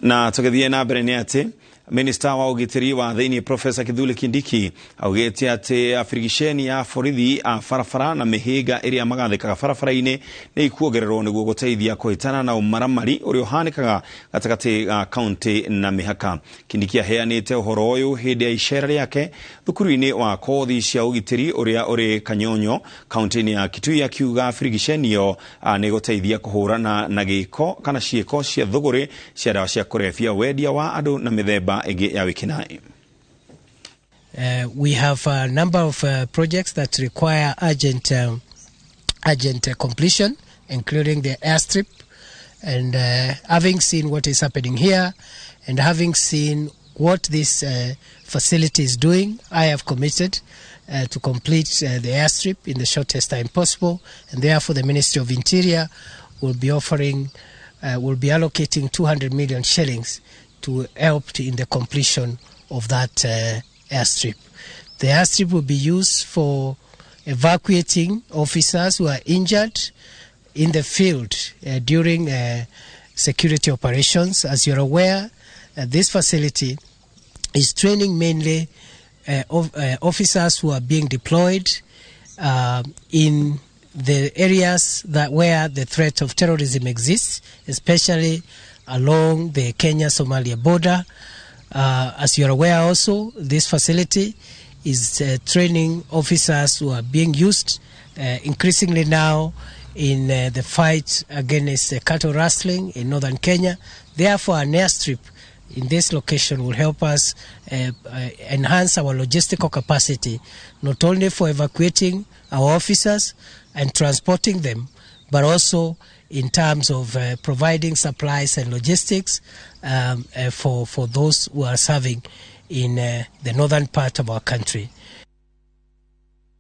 Na tũgĩthiĩ na mbere nĩ atĩ Minista wa ũgitĩri wa thĩinĩ Profesa Kithure Kindiki augĩte atĩ abirigiceni ya borithi a barabara na mĩhĩnga ĩrĩa magathĩkaga barabara-inĩ nĩ ikuongererwo nĩguo gũteithia kũhĩtana na ũmaramari ũrĩa ũhanĩkaga gatagatĩ ga kaunti na mĩhaka. Kindiki aheanĩte ũhoro ũyũ hĩndĩ ya icera rĩake thukuru-inĩ wa kothi cia ũgitĩri ũrĩa ũrĩ Kanyonyo kaunti-inĩ ya Kitui, akiuga abirigiceni ĩyo nĩ gũteithia kũhũrana na gĩko kana ciĩko cia thũgũrĩ cia ndawa cia kũrebia, wendia wa andũ na mĩthemba. We have a number of projects that require urgent completion, including the airstrip. And having seen what is happening here and having seen what this facility is doing, I have committed to complete the airstrip in the shortest time possible. And therefore, the Ministry of Interior will be allocating 200 million shillings to help in the completion of that airstrip. The airstrip will be used for evacuating officers who are injured in the field during security operations. As you're aware, this facility is training mainly officers who are being deployed in the areas where the threat of terrorism exists, especially along the Kenya-Somalia border. As you're aware also, this facility is training officers who are being used increasingly now in the fight against cattle rustling in northern Kenya. Therefore, an airstrip in this location will help us enhance our logistical capacity, not only for evacuating our officers and transporting them, but also in terms of providing supplies and logistics for those who are serving in the northern part of our country.